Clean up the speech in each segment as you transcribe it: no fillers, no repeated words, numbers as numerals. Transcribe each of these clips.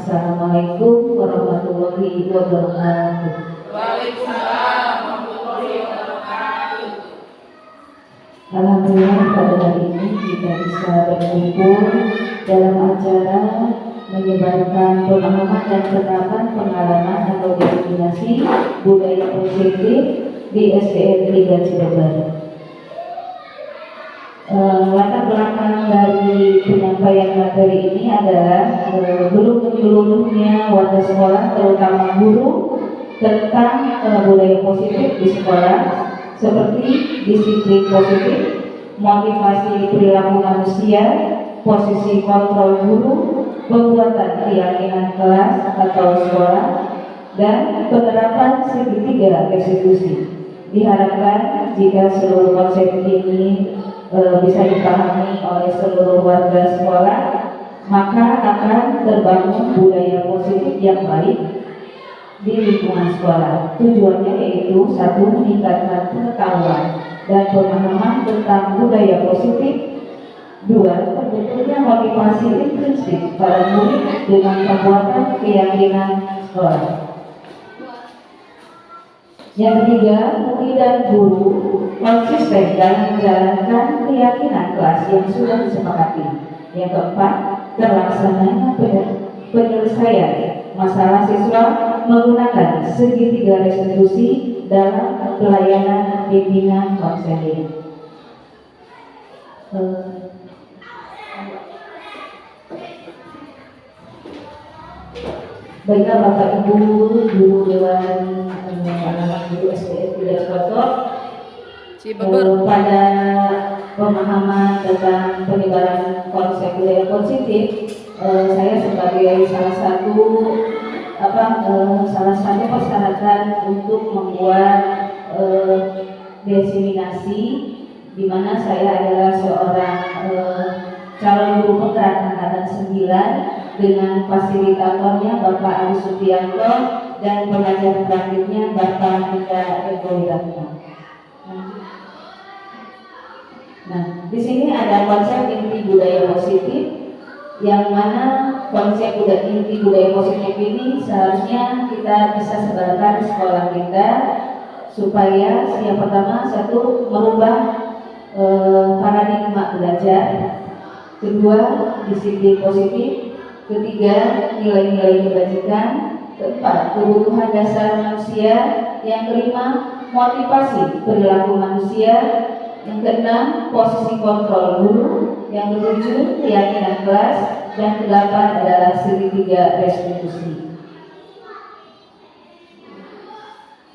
Assalamualaikum warahmatullahi wabarakatuh. Waalaikumsalam warahmatullahi wabarakatuh. Alhamdulillah pada hari ini kita bisa berkumpul dalam acara menyebarkan pemahaman dan penerapan pengalaman atau definisi budaya positif di SDN 3 Cirebon. Latar belakang dari penyampaian materi ini adalah belum menyeluruhnya warga sekolah terutama guru tentang budaya positif di sekolah seperti disiplin positif, motivasi perilaku manusia, posisi kontrol guru, pembuatan keyakinan kelas atau sekolah, dan penerapan segitiga restitusi. Diharapkan jika seluruh konsep ini bisa dipahami oleh seluruh warga sekolah, maka akan terbangun budaya positif yang baik di lingkungan sekolah. Tujuannya yaitu satu, meningkatkan pengetahuan dan pemahaman tentang budaya positif. Dua, terbentuknya motivasi intrinsik para murid dengan penguatan keyakinan sekolah. Yang ketiga, murid dan guru konsisten dalam menjalankan keyakinan kelas yang sudah disepakati. Yang keempat, terlaksananya penyelesaian masalah siswa menggunakan segitiga restitusi dalam pelayanan bimbingan konseling. Baiklah Bapak Ibu guru Dewan anak guru SDN 3 Cirebon, pada pemahaman tentang penyebaran konsep budaya positif, saya sebagai salah satu persyaratan untuk membuat diseminasi, di mana saya adalah seorang calon guru penggerak angkatan 9 dengan fasilitatornya Bapak Agus Supianto dan pengajar praktiknya Bapak Nika Eko Wiratno. Nah, di sini ada konsep inti budaya positif, yang mana konsep inti budaya positif ini seharusnya kita bisa sebarkan di sekolah kita, supaya yang pertama, satu, merubah paradigma belajar. Kedua, disiplin positif. Ketiga, nilai-nilai kebajikan. Keempat, kebutuhan dasar manusia. Yang kelima, motivasi perilaku manusia. Yang keenam, posisi kontrol guru. Yang ketujuh, keyakinan kelas. Dan kedelapan adalah segitiga restitusi.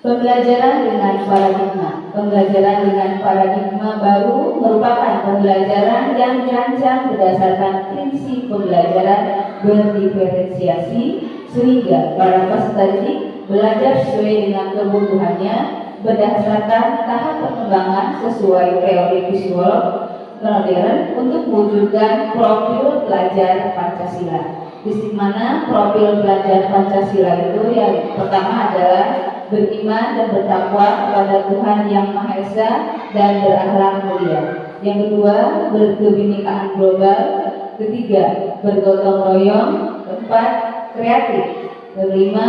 Pembelajaran dengan paradigma. Pembelajaran dengan paradigma baru merupakan pembelajaran yang dirancang berdasarkan prinsip pembelajaran berdiferensiasi, sehingga para peserta didik belajar sesuai dengan kebutuhannya berdasarkan tahap perkembangan sesuai teori psikolog modern untuk mewujudkan profil pelajar Pancasila. Di mana profil pelajar Pancasila itu yang pertama adalah beriman dan bertakwa kepada Tuhan Yang Maha Esa dan berakhlak mulia. Yang kedua, berkebinekaan global. Ketiga, bergotong royong. Keempat, kreatif. Kelima,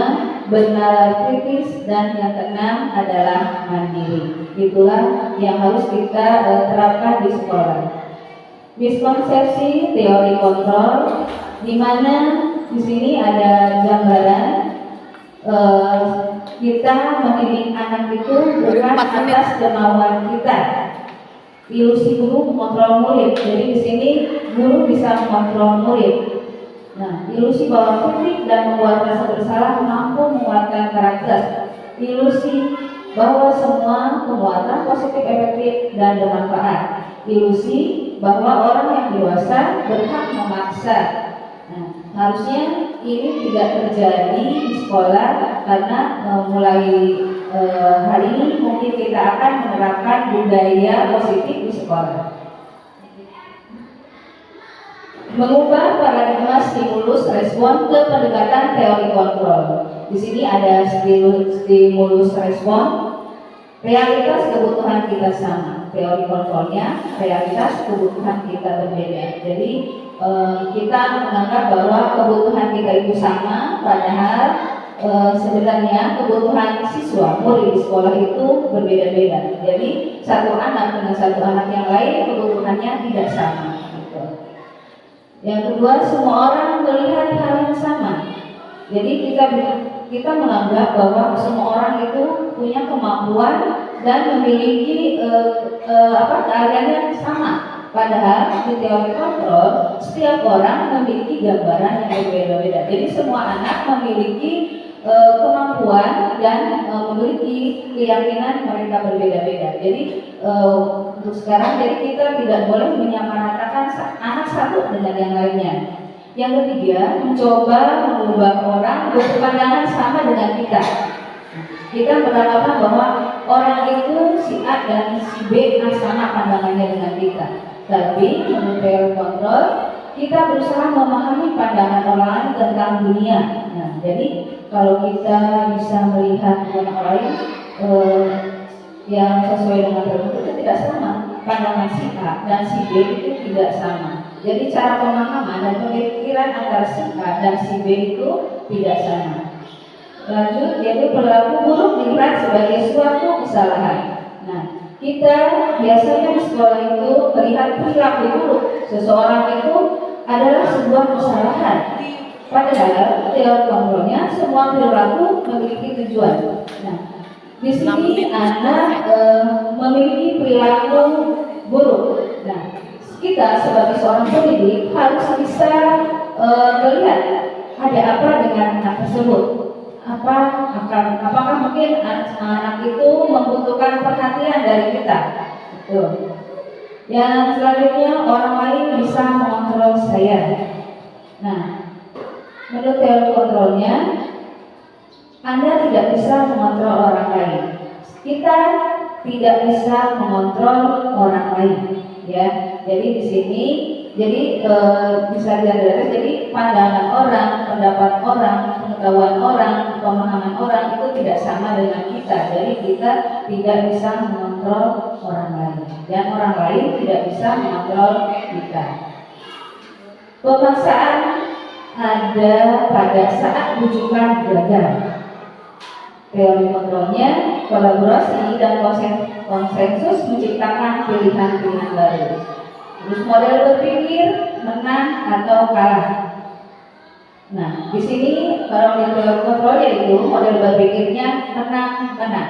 bernalar kritis. Dan yang keenam adalah mandiri. Itulah yang harus kita terapkan di sekolah. Miskonsepsi teori kontrol, di mana di sini ada gambaran kita mendidik anak itu bukan atas kemauan kita. Ilusi guru mengontrol murid. Jadi di sini guru bisa mengontrol murid. Nah, ilusi bahwa kritik dan membuat rasa bersalah mampu menguatkan karakter. Ilusi bahwa semua penguatan positif, efektif, dan bermanfaat. Ilusi bahwa orang yang dewasa berhak memaksa. Nah, harusnya ini tidak terjadi di sekolah, karena mulai hari ini mungkin kita akan menerapkan budaya positif di sekolah. Mengubah paradigma stimulus respon ke pendekatan teori kontrol. Di sini ada stimulus respon. Realitas kebutuhan kita sama. teori kontrolnya, realitas kebutuhan kita berbeda. Jadi kita menganggap bahwa kebutuhan kita itu sama, padahal sebenarnya kebutuhan siswa murid di sekolah itu berbeda-beda. Jadi satu anak dengan satu anak yang lain kebutuhannya tidak sama. Gitu. Yang kedua, semua orang melihat hal yang sama. Jadi kita menganggap bahwa semua orang itu punya kemampuan dan memiliki keahlian yang sama. Padahal di teori kontrol setiap orang memiliki gambaran yang berbeda-beda. Jadi semua anak memiliki kemampuan dan memiliki keyakinan mereka berbeda-beda. Jadi untuk sekarang jadi kita tidak boleh menyamaratakan anak satu dengan yang lainnya. Yang ketiga, mencoba mengubah orang berpandangan sama dengan kita. Kita beranggapan bahwa orang itu si A dan si B sama pandangannya dengan kita. Tapi menurut teori kontrol, kita berusaha memahami pandangan orang lain tentang dunia. Nah, jadi kalau kita bisa melihat orang lain yang sesuai dengan tertentu itu tidak sama. Pandangan si A dan si B itu tidak sama. Jadi cara pemahaman dan pemikiran antara si A dan si B itu tidak sama. Lanjut, yaitu perilaku buruk dilihat sebagai suatu kesalahan. Nah, kita biasanya di sekolah itu melihat perilaku buruk seseorang itu adalah sebuah kesalahan. Padahal teori kontrolnya semua perilaku memiliki tujuan. Nah, di sini anak memiliki perilaku buruk. Nah, kita sebagai seorang pendidik harus bisa melihat ada apa dengan anak tersebut. Apakah mungkin anak itu membutuhkan perhatian dari kita? Tuh. Yang selanjutnya, orang lain bisa mengontrol saya. Nah, menurut teori kontrolnya, Anda tidak bisa mengontrol orang lain. Kita tidak bisa mengontrol orang lain, ya. Jadi di sini, bisa dilihat, jadi pandangan orang, pendapat orang, pengetahuan orang, pemahaman orang itu tidak sama dengan kita. Jadi kita tidak bisa mengontrol orang lain, dan orang lain tidak bisa mengontrol kita. Pemaksaan ada pada saat bujukan gagal. Teori kontrolnya, kolaborasi dan konsensus menciptakan pilihan-pilihan baru. Terus model berpikir menang atau kalah. Nah, di sini kalau di teori kontrol yaitu model berpikirnya menang. Nah,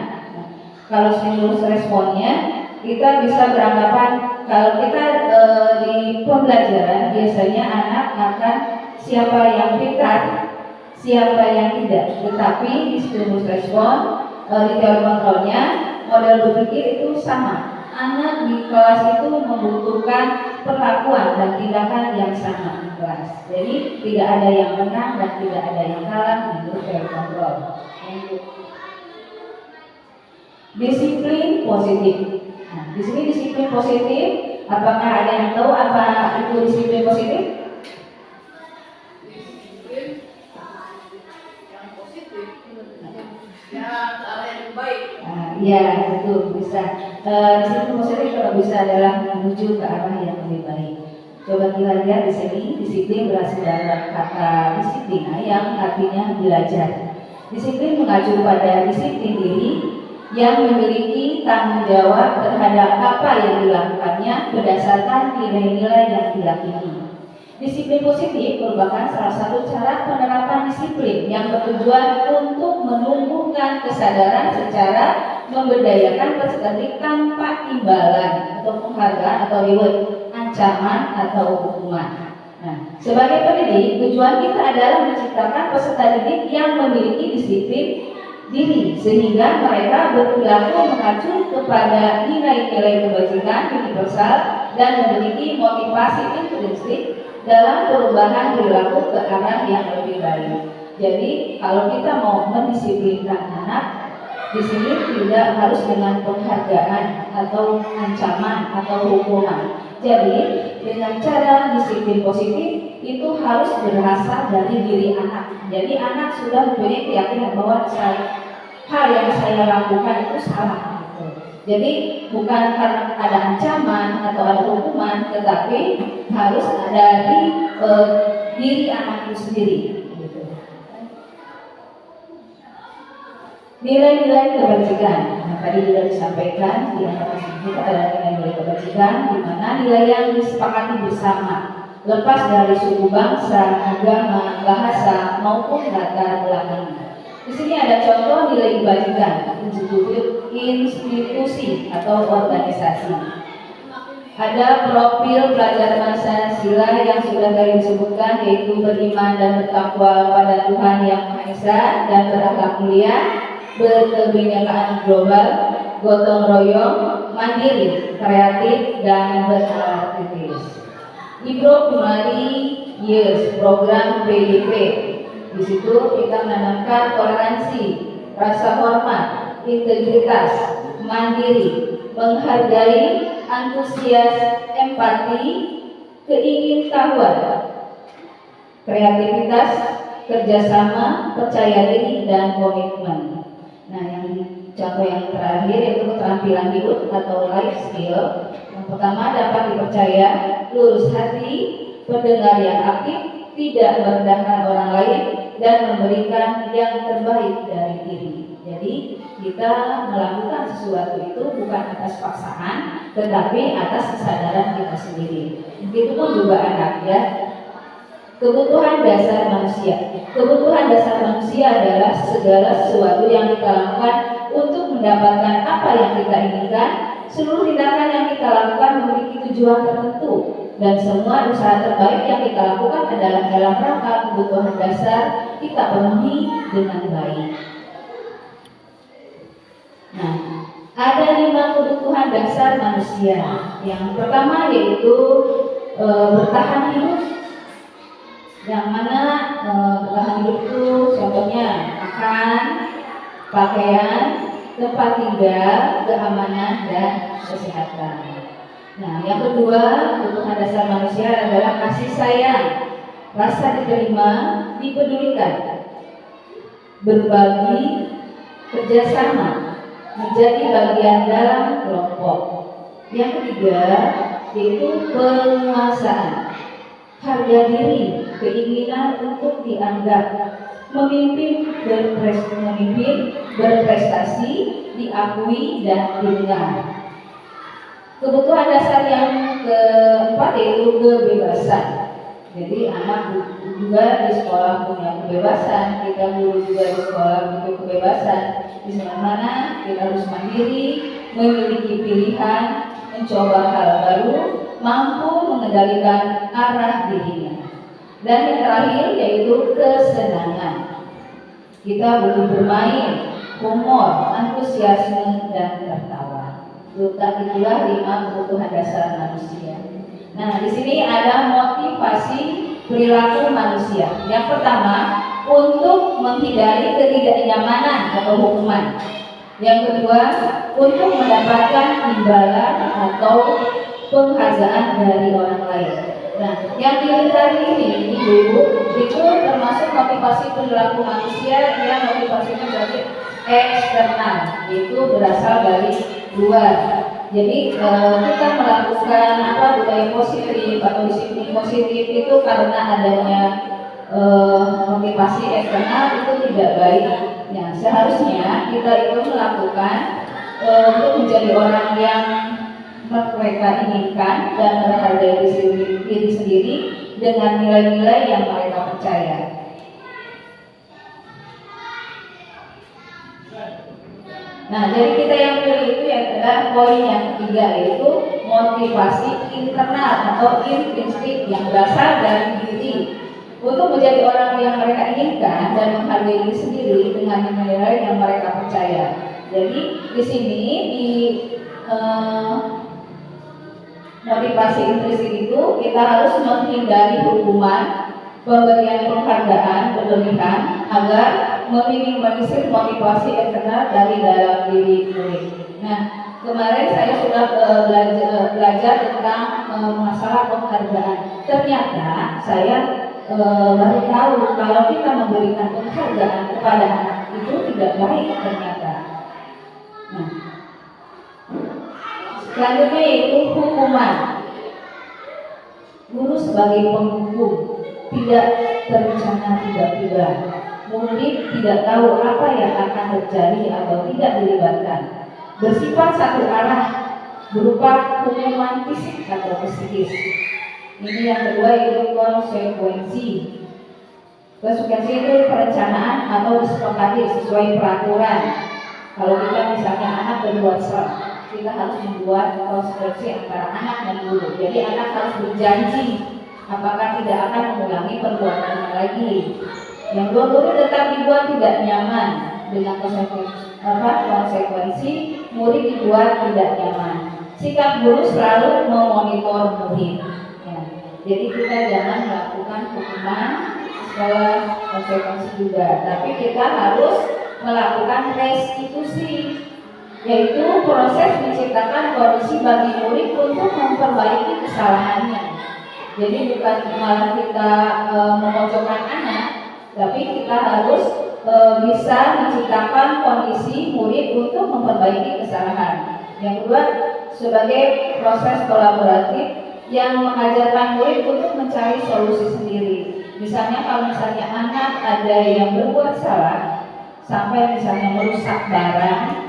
kalau stimulus responnya kita bisa beranggapan kalau kita di pembelajaran biasanya anak akan siapa yang pintar, siapa yang tidak. Tetapi di stimulus respon di teori kontrolnya model berpikir itu sama. Anak di kelas itu membutuhkan perlakuan dan tindakan yang sama di kelas. Jadi tidak ada yang menang dan tidak ada yang kalah menurut teori kontrol. Disiplin positif. Nah, di sini disiplin positif. Apakah ada yang tahu apa itu disiplin positif? Disiplin yang positif. Ya, cara yang baik. Ya, betul, bisa. Disiplin positif kalau bisa adalah menuju ke arah yang lebih baik. Coba kita lihat di sini, disiplin berasal dari kata disiplina yang artinya belajar. Disiplin mengacu pada disiplin diri yang memiliki tanggung jawab terhadap apa yang dilakukannya berdasarkan nilai-nilai yang diyakini. Disiplin positif merupakan salah satu cara penerapan disiplin yang bertujuan untuk menumbuhkan kesadaran secara memberdayakan peserta didik tanpa imbalan atau penghargaan atau reward, ancaman atau hukuman. Nah, sebagai pendidik, tujuan kita adalah menciptakan peserta didik yang memiliki disiplin diri sehingga mereka berperilaku mengacu kepada nilai-nilai kebajikan universal dan memiliki motivasi intrinsik dalam perubahan perilaku ke arah yang lebih baik. Jadi kalau kita mau mendisiplinkan anak, di sini tidak harus dengan penghargaan atau ancaman atau hukuman. Jadi dengan cara disiplin positif itu harus berasal dari diri anak. Jadi anak sudah mempunyai keyakinan bahwa hal yang saya lakukan itu salah. Jadi bukan karena ada ancaman atau ada hukuman, tetapi harus dari diri anak itu sendiri. Gitu. Nilai-nilai kebajikan. Nah, tadi sudah disampaikan di antara kita ada nilai-nilai kebajikan, di mana nilai yang disepakati bersama, lepas dari suku bangsa, agama, bahasa maupun latar belakang. Di sini ada contoh nilai kebajikan institusi atau organisasi. Ada profil pelajar Pancasila yang sudah tadi disebutkan, yaitu beriman dan bertakwa pada Tuhan Yang Maha Esa dan berakhlak mulia, berkebinekaan global, gotong royong, mandiri, kreatif, dan beraktivis. Ibro Primary Years program PDP. Di situ kita menanamkan toleransi, rasa hormat, integritas, mandiri, menghargai, antusias, empati, keingintahuan, kreativitas, kerjasama, percaya diri, dan komitmen. Nah, yang contoh yang terakhir yaitu keterampilan hidup atau life skill. Yang pertama, dapat dipercaya, lurus hati, pendengar yang aktif, tidak merendahkan orang lain, dan memberikan yang terbaik dari diri. Jadi kita melakukan sesuatu itu bukan atas paksaan, tetapi atas kesadaran kita sendiri. Begitupun juga anak, ya. Kebutuhan dasar manusia. Kebutuhan dasar manusia adalah segala sesuatu yang kita lakukan untuk mendapatkan apa yang kita inginkan. Seluruh tindakan yang kita lakukan memiliki tujuan tertentu, dan semua usaha terbaik yang kita lakukan adalah dalam rangka kebutuhan dasar kita penuhi dengan baik. Nah, ada 5 kebutuhan dasar manusia. Yang pertama yaitu bertahan hidup. Yang mana bertahan hidup itu contohnya makan, pakaian, tempat tinggal, keamanan, dan kesehatan. Nah, yang kedua kebutuhan dasar manusia adalah kasih sayang, rasa diterima, dipedulikan, berbagi, kerjasama, menjadi bagian dalam kelompok. Yang ketiga yaitu penguasaan, harga diri, keinginan untuk dianggap, memimpin, berprestasi, diakui, dan didengar. Kebutuhan dasar yang keempat yaitu kebebasan. Jadi anak juga di sekolah punya kebebasan, kita guru juga di sekolah butuh kebebasan. Di mana kita harus mandiri, memiliki pilihan, mencoba hal baru, mampu mengendalikan arah dirinya. Dan yang terakhir yaitu kesenangan. Kita butuh bermain, humor, antusiasme, dan tertawa. Itulah 5 kebutuhan dasar manusia. Nah, di sini ada motivasi perilaku manusia. Yang pertama, untuk menghindari ketidaknyamanan atau hukuman. Yang kedua, untuk mendapatkan imbalan atau penghargaan dari orang lain. Nah, yang tadi ini dulu itu termasuk motivasi perilaku manusia yang motivasinya dari eksternal, itu berasal dari luar. Jadi kita melakukan budaya positif atau disiplin positif itu karena adanya motivasi eksternal itu tidak baik. Nah, seharusnya kita itu melakukan untuk menjadi orang yang mereka inginkan dan menghargai diri sendiri dengan nilai-nilai yang mereka percaya. Nah, jadi kita yang pilih itu adalah poin yang ketiga, yaitu motivasi internal atau intrinsik yang berasal dari diri untuk menjadi orang yang mereka inginkan dan menghargai diri sendiri dengan nilai yang mereka percaya. Jadi di sini di motivasi intrinsik itu kita harus menghindari hukuman, pemberian penghargaan berlebihan agar meminimalisir motivasi eksternal dari dalam diri murid. Nah, kemarin saya sudah belajar tentang masalah penghargaan. Ternyata saya baru tahu kalau kita memberikan penghargaan kepada anak itu tidak baik ternyata. Nah, Selanjutnya yaitu hukuman. Guru sebagai penghukum tidak terencana tiba-tiba. Murid tidak tahu apa yang akan terjadi atau tidak dilibatkan. Bersifat satu arah berupa hukuman fisik atau psikis. Ini yang kedua yaitu konsekuensi. Konsekuensi itu perencanaan atau disepakati sesuai peraturan. Kalau kita misalnya anak berbuat salah, kita harus membuat konsekuensi antara anak dan guru. Jadi anak harus berjanji apakah tidak akan mengulangi perbuatannya lagi. Yang dua, guru tetap dibuat tidak nyaman dengan konsekuensi murid dibuat tidak nyaman. Sikap guru selalu memonitor murid. Ya. Jadi kita jangan melakukan hukuman setelah konsekuensi juga, tapi kita harus melakukan restitusi, yaitu proses menciptakan kondisi bagi murid untuk memperbaiki kesalahannya. Jadi bukan malah kita memojokkan anak, tapi kita harus bisa menciptakan kondisi murid untuk memperbaiki kesalahan. Yang kedua, sebagai proses kolaboratif yang mengajarkan murid untuk mencari solusi sendiri. Misalnya kalau misalnya anak ada yang berbuat salah sampai misalnya merusak barang,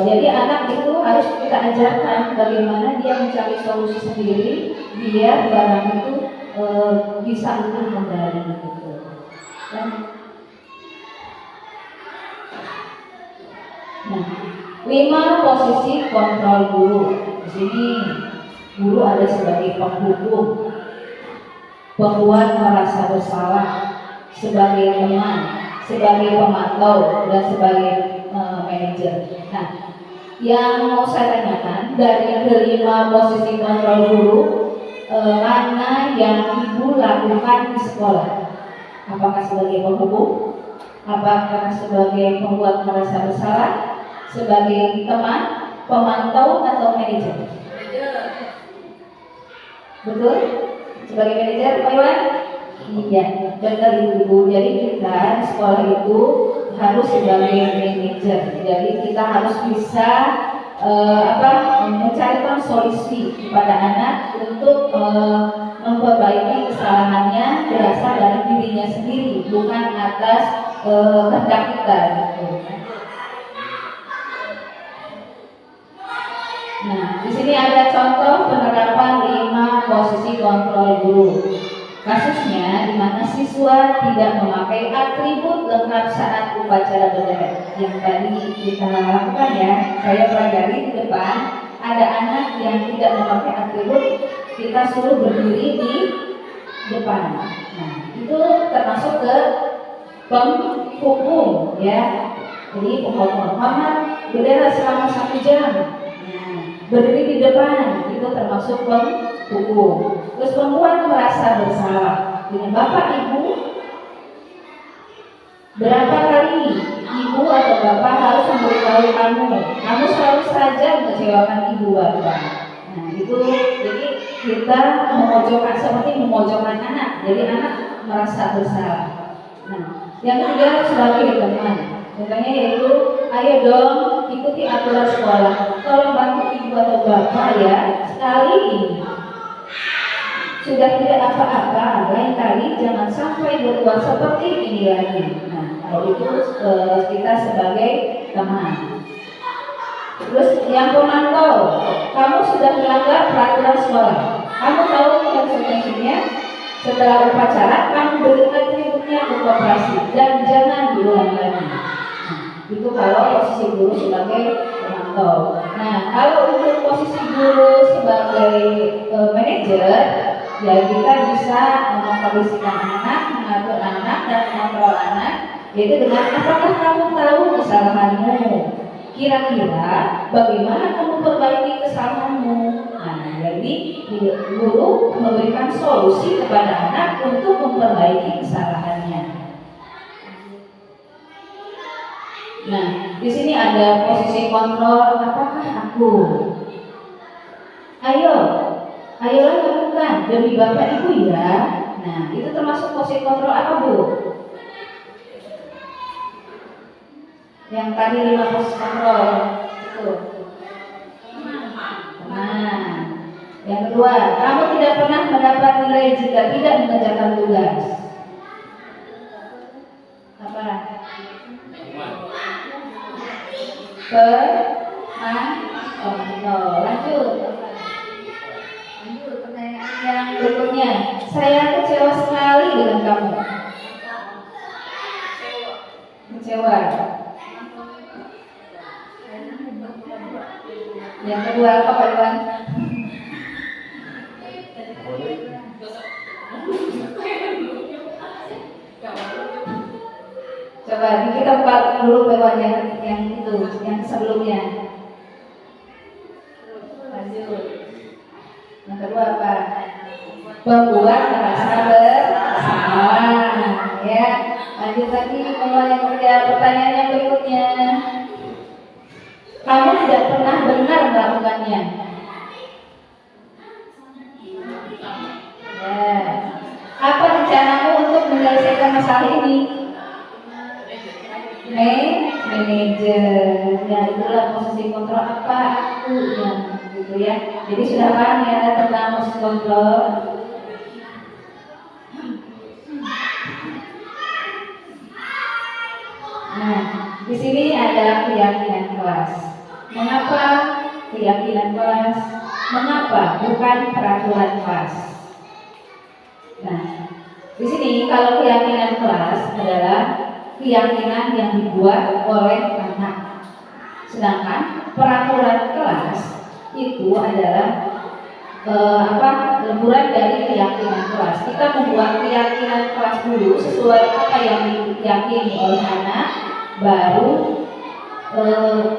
jadi anak itu harus kita ajarkan bagaimana dia mencari solusi sendiri biar barang itu bisa utuh kembali gitu. Nah, 5 posisi kontrol guru. Di sini guru ada sebagai penghukum, pembuat merasa bersalah, sebagai teman, sebagai pemantau, dan sebagai manajer. Nah, yang mau saya tanyakan dari kelima posisi kontrol guru, mana yang ibu lakukan di sekolah? Apakah sebagai penghukum? Apakah sebagai pembuat merasa bersalah? Sebagai teman, pemantau, atau manajer? Betul? Sebagai manajer, Pak Iwan? Iya, benar Ibu. Jadi kita di sekolah itu harus sebagai manajer. Jadi kita harus bisa mencarikan solusi kepada anak untuk memperbaiki kesalahannya berasal dari dirinya sendiri, bukan atas kehendak kita. Gitu. Nah, di sini ada contoh penerapan 5 posisi kontrol guru. Kasusnya di mana siswa tidak memakai atribut lengkap saat upacara bendera. Yang tadi kita lakukan ya, saya pelajari di depan ada anak yang tidak memakai atribut, kita suruh berdiri di depan. Nah, itu termasuk ke penghukum ya. Jadi penghukum Muhammad bendera selama 1 jam. Berdiri di depan itu termasuk penghukum. Terus perempuan merasa bersalah dengan bapak ibu, berapa kali ibu atau bapak harus memberitahu kamu selalu saja mengecewakan ibu bapak. Nah itu jadi kita seperti memojokkan anak, jadi anak merasa bersalah. Nah yang ketiga sebagai teman, contohnya yaitu ayo dong ikuti aturan sekolah, tolong bantu ibu atau bapak ya sekali ini. Sudah tidak apa-apa, lain kali jangan sampai berbuat seperti ini lagi. Nah, kalau itu kita sebagai teman. Terus yang pemantau, kamu sudah melanggar peraturan sekolah. Kamu tahu konsekuensinya? Setelah upacara, kamu beri atributnya ke koperasi dan jangan diulang lagi. Itu kalau posisi guru sebagai pemantau. Nah, kalau untuk posisi guru sebagai manajer, ya kita bisa mengkondisikan anak, mengatur anak, dan mengontrol anak, yaitu dengan apakah kamu tahu kesalahanmu? Kira-kira bagaimana kamu perbaiki kesalahanmu? Nah, jadi guru memberikan solusi kepada anak untuk memperbaiki kesalahannya. Nah, di sini ada posisi kontrol. Apakah aku? Ayolah lakukan demi bapak ibu ya. Nah, itu termasuk posisi kontrol apa Bu? Yang tadi 5 posisi kontrol itu. Yang kedua, kamu tidak pernah mendapat nilai jika tidak mengerjakan tugas. Apa? Lanjut. Pertanyaan yang berikutnya. Saya kecewa sekali dengan kamu. Kecewa. Yang kedua apa Pak Iwan? Coba kita buka dulu Pak Iwan yang itu, yang sebelumnya. Lanjut. Yang kedua apa? Membuat merasa bersalah. Ya. Lanjut lagi Pak yang kerja. Pertanyaan yang berikutnya. Kamu tidak pernah benar melakukannya. Ya. Apa rencanamu untuk menyelesaikan masalah ini? Manajer. Ya, itulah posisi kontrol apa aku yang gitu ya. Jadi sudah paham ya tentang posisi kontrol. Nah, di sini ada keyakinan kelas. Mengapa keyakinan kelas? Mengapa bukan peraturan kelas? Nah, di sini kalau keyakinan kelas adalah keyakinan yang dibuat oleh anak. Sedangkan peraturan kelas itu adalah lemburan dari keyakinan kelas. Kita membuat keyakinan kelas dulu sesuai apa yang diyakini oleh anak, baru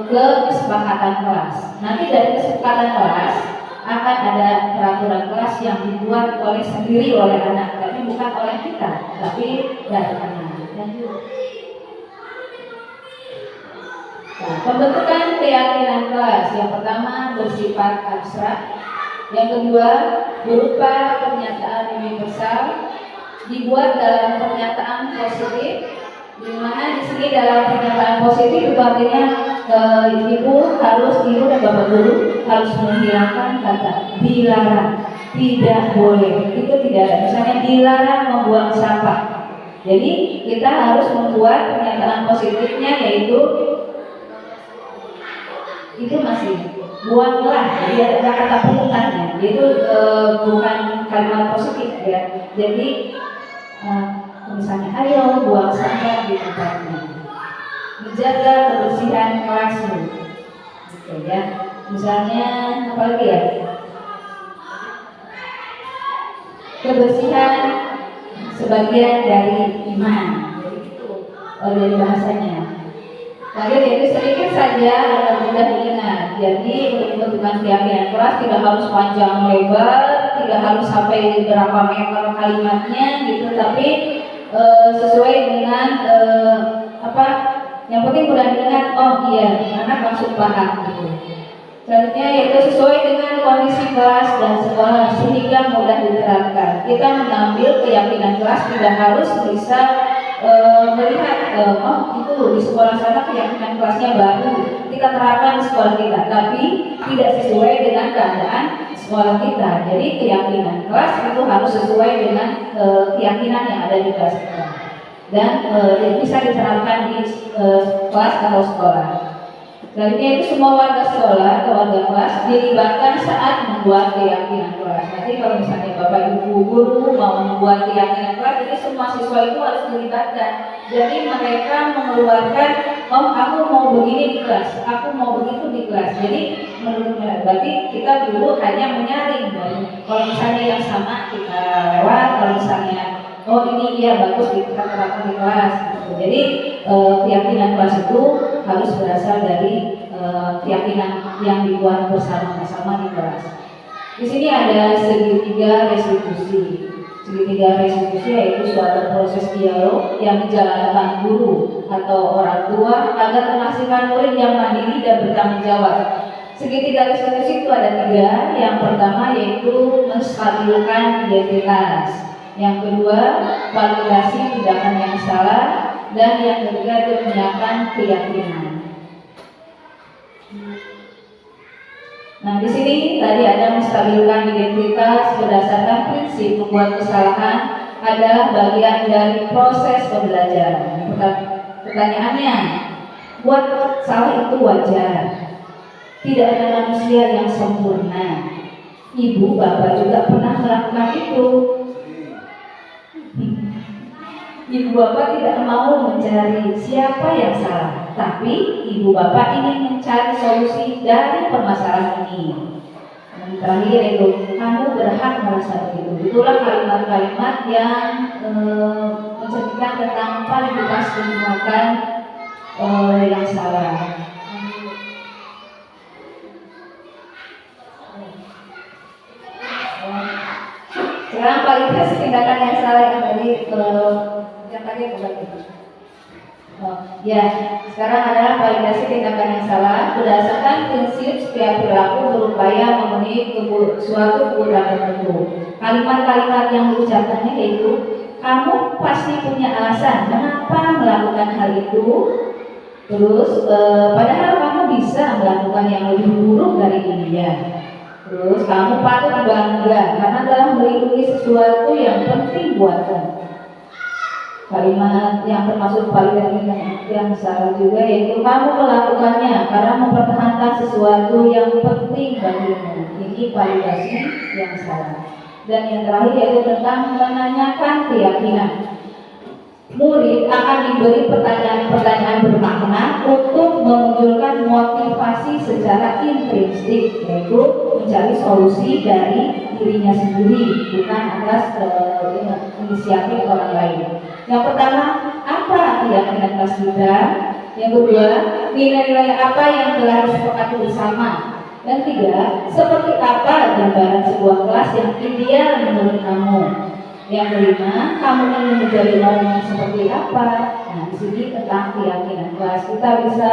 ke kesepakatan kelas. Nanti dari kesepakatan kelas akan ada peraturan kelas yang dibuat sendiri oleh anak, tapi bukan oleh kita, tapi dari anak. Lanjut. Nah, pembentukan keyakinan kelas yang pertama bersifat abstrak, yang kedua berupa pernyataan universal, dibuat dalam pernyataan positif, di mana di sini dalam pernyataan positif itu artinya ibu dan bapak guru harus menghilangkan kata dilarang, tidak boleh, itu tidak ada. Misalnya dilarang membuang sampah. Jadi kita harus membuat pernyataan positifnya yaitu itu masih buanglah, dia ada kata pungutannya, itu bukan kalimat positif ya. Jadi misalnya ayo buang sampah di tempatnya, menjaga kebersihan kelasmu, gitu ya. Misalnya apa lagi ya? Kebersihan sebagian dari iman, jadi itu dari bahasanya. Lanjut, jadi sedikit saja agar mudah diingat. Jadi untuk pembentukan keyakinan kelas tidak harus panjang lebar, tidak harus sampai berapa meter kalimatnya gitu, tapi sesuai dengan yang penting mudah diingat. Oh iya, anak langsung paham gitu. Selanjutnya yaitu sesuai dengan kondisi kelas dan sekolah sehingga mudah diterapkan. Kita mengambil keyakinan kelas tidak harus bisa melihat itu di sekolah sana keyakinan kelasnya baru kita terapkan di sekolah kita, tapi tidak sesuai dengan keadaan sekolah kita. Jadi keyakinan kelas itu harus sesuai dengan keyakinan yang ada di kelas kita dan bisa diterapkan di kelas atau sekolah. Selanjutnya itu semua warga sekolah atau warga kelas dilibatkan saat membuat keyakinan kelas. Nanti kalau misalnya bapak ibu guru mau membuat keyakinan kelas, jadi semua siswa itu harus dilibatkan. Jadi mereka mengeluarkan, oh aku mau begini di kelas, aku mau begitu di kelas. Jadi menurut mereka, berarti kita dulu hanya menyaring. Kalau misalnya yang sama kita lewat, kalau misalnya oh ini iya bagus kita terapkan di kelas. Gitu. Jadi keyakinan kelas itu harus berasal dari keyakinan yang dibuat bersama-sama di kelas. Di sini ada segitiga restitusi. Segitiga restitusi yaitu suatu proses dialog yang dijalankan guru atau orang tua agar menghasilkan murid yang mandiri dan bertanggung jawab. Segitiga restitusi itu ada 3. Yang pertama yaitu menstabilkan identitas. Yang kedua, validasi tindakan yang salah, dan yang ketiga itu menyiapkan keyakinan. Nah, di sini tadi ada menstabilkan identitas berdasarkan prinsip membuat kesalahan adalah bagian dari proses pembelajaran. Pertanyaannya, buat salah itu wajar. Tidak ada manusia yang sempurna. Ibu bapak juga pernah melakukan itu. Ibu bapak tidak mau mencari siapa yang salah, tapi ibu bapak ingin mencari solusi dari permasalahan ini. Dan terakhir itu, kamu berhak merasa begitu. Itulah kalimat-kalimat yang menceritakan tentang validitas tindakan yang salah. Sekarang validitas tindakan yang salah yang tadi ya, sekarang adalah validasi tindakan yang salah berdasarkan prinsip setiap perilaku berupaya memenuhi suatu kebutuhan tertentu. Kalimat-kalimat yang diucapkannya yaitu, kamu pasti punya alasan mengapa melakukan hal itu. Terus, padahal kamu bisa melakukan yang lebih buruk dari dia. Terus, kamu patut bangga karena telah melindungi sesuatu yang penting buatmu. Kalimat yang termasuk validasi yang salah juga yaitu, kamu melakukannya karena mempertahankan sesuatu yang penting bagimu. Ini validasi yang salah. Dan yang terakhir yaitu tentang menanyakan keyakinan. Murid akan diberi pertanyaan-pertanyaan bermakna untuk memunculkan motivasi secara intrinsik, yaitu mencari solusi dari dirinya sendiri, bukan atas inisiatif orang lain. Yang pertama, apa keyakinan kelas kita? Yang kedua, nilai-nilai apa yang telah disepakati bersama? Dan tiga, seperti apa gambaran sebuah kelas yang ideal menurut kamu? Yang kelima, kamu ingin menjadi orang yang seperti apa? Nah, di sini tentang keyakinan kelas. Kita bisa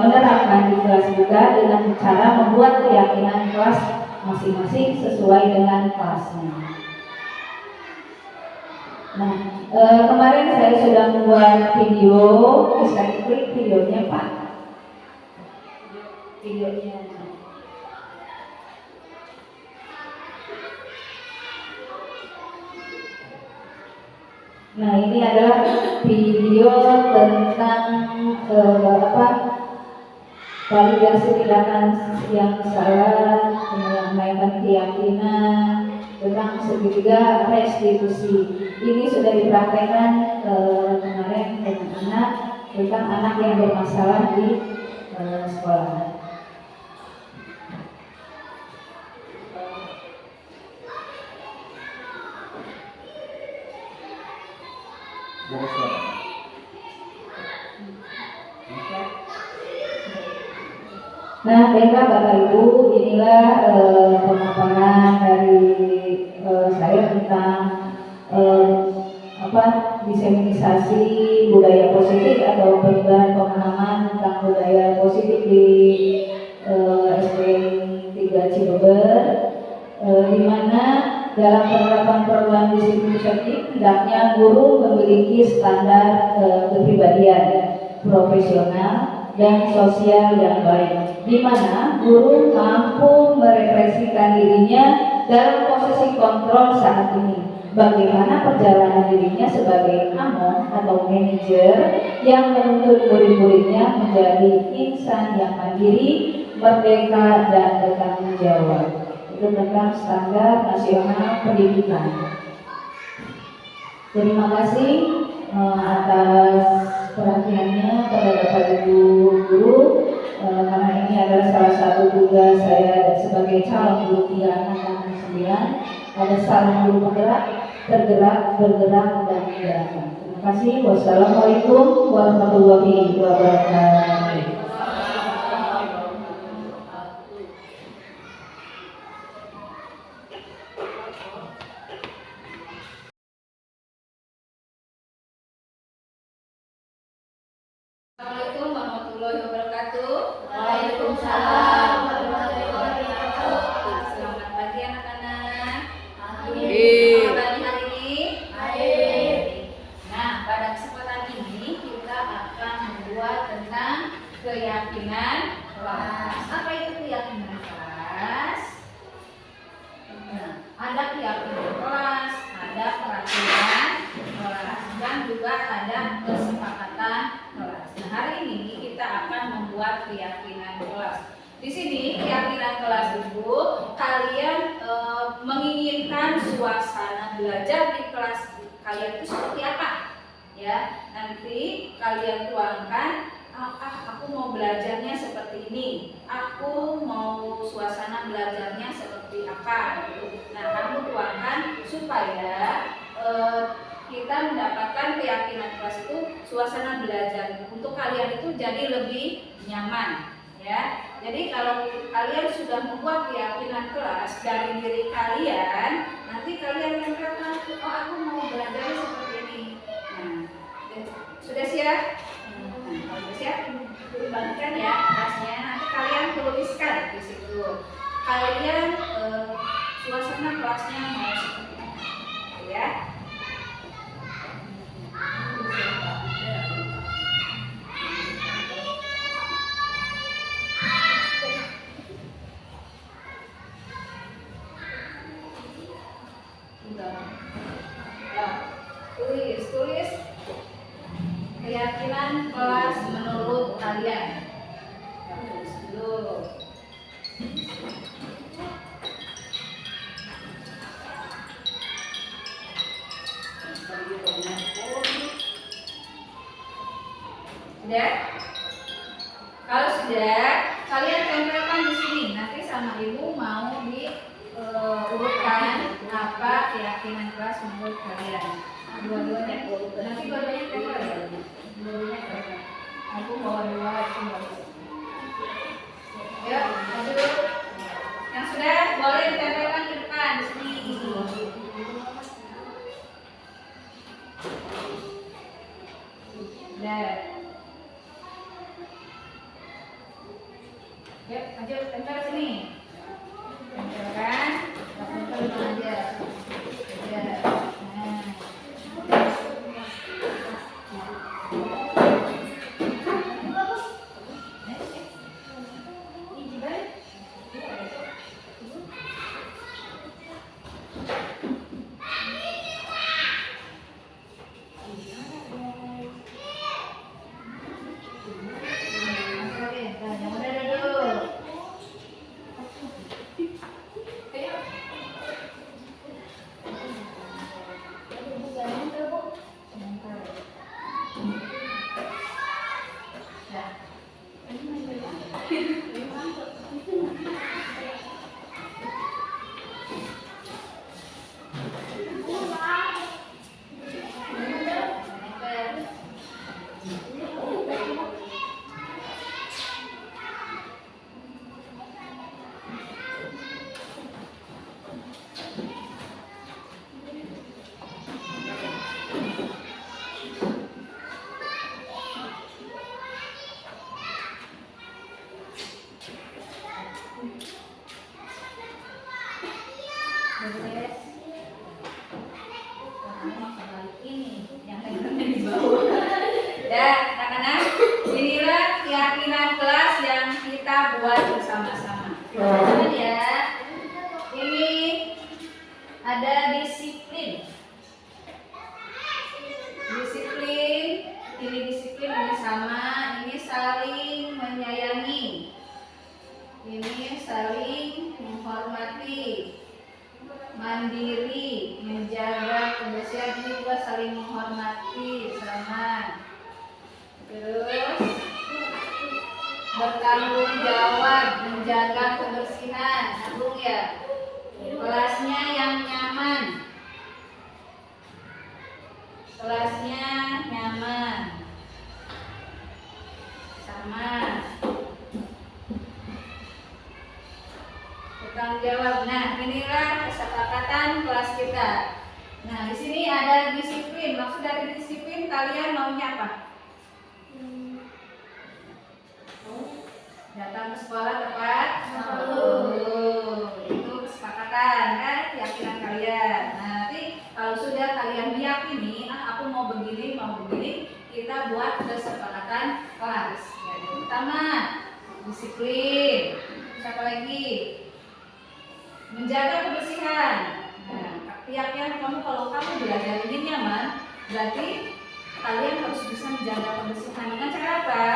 menerapkan di kelas kita dengan cara membuat keyakinan kelas masing-masing sesuai dengan kelasnya. Nah, kemarin saya sudah membuat video, bisa klik videonya Pak. Videonya. Nah, ini adalah video tentang validasi tindakan yang salah, mengenai keyakinan, tentang segitiga restitusi. Ini sudah dipraktekkan kemarin dengan anak, tentang anak yang bermasalah di sekolah. Nah, baiklah Bapak Ibu, inilah pemaparan dari saya tentang diseminisasi budaya positif atau penyebaran pemahaman tentang budaya positif di SDN 3 Cibeber, di mana dalam penerapan program disiplin positif hendaknya guru memiliki standar kepribadian profesional dan sosial yang baik, di mana guru mampu merepresikan dirinya dalam posisi kontrol saat ini. Bagaimana perjalanan dirinya sebagai among atau manajer yang menuntut murid-muridnya menjadi insan yang mandiri, merdeka, dan bertanggung jawab. Itu tentang standar nasional pendidikan. Terima kasih atas perhatiannya pada Bapak Ibu guru, karena ini adalah salah satu tugas saya sebagai calon guru 3 angkatan 9. Ada saling guru penggerak, tergerak, bergerak, dan gerakan. Terima kasih. Wassalamualaikum warahmatullahi wabarakatuh. Assalamualaikum warahmatullahi wabarakatuh. Waalaikumsalam warahmatullahi wabarakatuh. Selamat pagi anak-anak. Baik. Pagi hari ini. Baik. Nah, pada kesempatan ini kita akan membuat tentang keyakinan kelas. Apa itu keyakinan ada keyakinan kelas, ada peraturan kelas, dan juga ada kesepakatan kelas. Nah, hari ini kita akan membuat keyakinan kelas. Di sini keyakinan kelas itu kalian menginginkan suasana belajar di kelas kalian itu seperti apa? Ya, nanti kalian tuangkan, aku mau belajarnya seperti ini, aku mau suasana belajarnya seperti apa gitu. Nah, kamu tuangkan supaya kita mendapatkan keyakinan kelas itu suasana belajar untuk kalian itu jadi lebih nyaman, ya. Jadi kalau kalian sudah membuat keyakinan kelas dari diri kalian, nanti kalian tempelkan, oh aku mau belajar seperti ini. Nah, sudah siap? Nah, kalau sudah siap, bagikan ya kelasnya. Nanti kalian tuliskan di situ. Kalian suasana kelasnya mau seperti apa, ya? Tulis keyakinan kelas menurut kalian. Tulis dulu. Sudah? Kalau sudah, kalian tempelkan di sini. Nanti sama ibu mau diurutkan apa keyakinan kelas menurut kalian. Dua-duanya, nanti dua-duanya tempel ya. Dua-duanya tempel. Aku bawa dua itu bagus. Yuk, maju. Yang sudah boleh ditempelkan di depan di sini. Sudah. Yuk, maju tempel sini. Tempelkan, tempel aja. Ya. Dan anak-anak, inilah keyakinan kelas yang kita buat bersama-sama. Ya, ini ada disiplin. Disiplin, ini sama, ini saling menyayangi. Ini saling menghormati, mandiri, menjaga kebersihan, ini juga saling menghormati, sama. Terus bertanggung jawab, menjaga kebersihan, agung ya. Kelasnya yang nyaman, kelasnya nyaman, sama. Bertanggung jawab. Nah, inilah kesepakatan kelas kita. Nah, di sini ada disiplin. Maksud dari disiplin kalian maunya apa? Datang ke sekolah tepat waktu. Itu kesepakatan kan, keyakinan kalian. Nah, nanti kalau sudah kalian meyakini, aku mau begini, kita buat kesepakatan kelas. Yang pertama, disiplin. Siapa lagi? Menjaga kebersihan. keyakinan kamu kalau kamu belajar ini nyaman, berarti kalian harus bisa menjaga kebersihan dengan cara apa?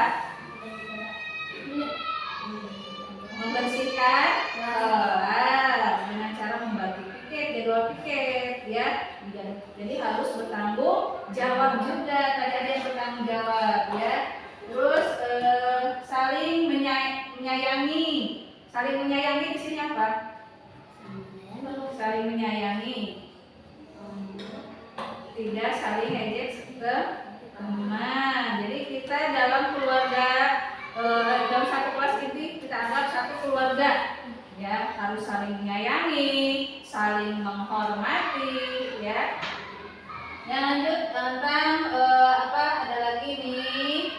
Membersihkan kelas dengan cara membagi piket, jadwal piket, ya. Jadi harus bertanggung jawab juga. Tadi ada yang bertanggung jawab, ya. Terus saling menyayangi. Saling menyayangi di sini apa? Saling menyayangi. Tidak saling ejek ke teman. Jadi kita dalam keluarga, dalam satu kelas ini kita anggap satu keluarga, ya. Harus saling menyayangi, saling menghormati, ya. Yang lanjut tentang apa? Ada lagi nih,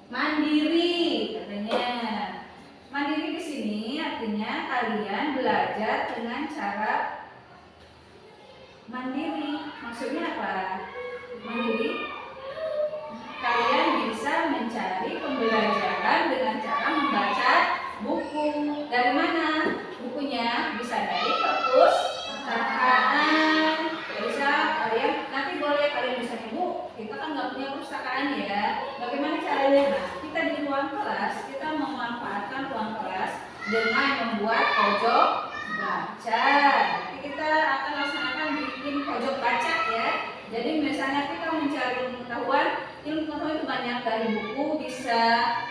mandiri katanya. Mandiri di sini artinya kalian belajar dengan cara mandiri. Maksudnya apa? Mandiri, kalian bisa mencari pembelajaran dengan cara membaca buku. Dari mana bukunya? Bisa dari perpustakaan. Bisa kalian, nanti boleh kalian bisa Bu, kita kan nggak punya perpustakaan, ya. Bagaimana caranya? Nah, kita di ruang kelas, kita memanfaatkan ruang kelas dengan membuat pojok baca. Jadi kita akan laksanakan bikin pojok baca, ya. Jadi misalnya kita mencari pengetahuan, ilmu pengetahuan itu banyak, dari buku bisa,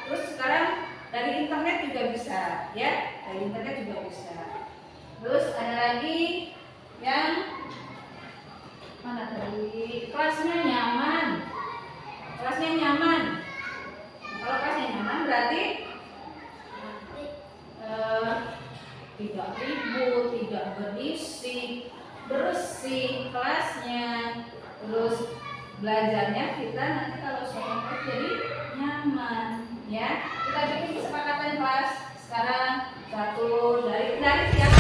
terus sekarang dari internet juga bisa, ya. Dari internet juga bisa. Terus ada lagi yang mana tadi? Kelasnya nyaman. Kelasnya nyaman. Kalau kelasnya nyaman berarti tidak ribut, tidak berisik, bersih kelasnya. Terus belajarnya kita nanti kalau sekolah jadi nyaman, ya. Kita bikin kesepakatan kelas sekarang satu dari keyakinan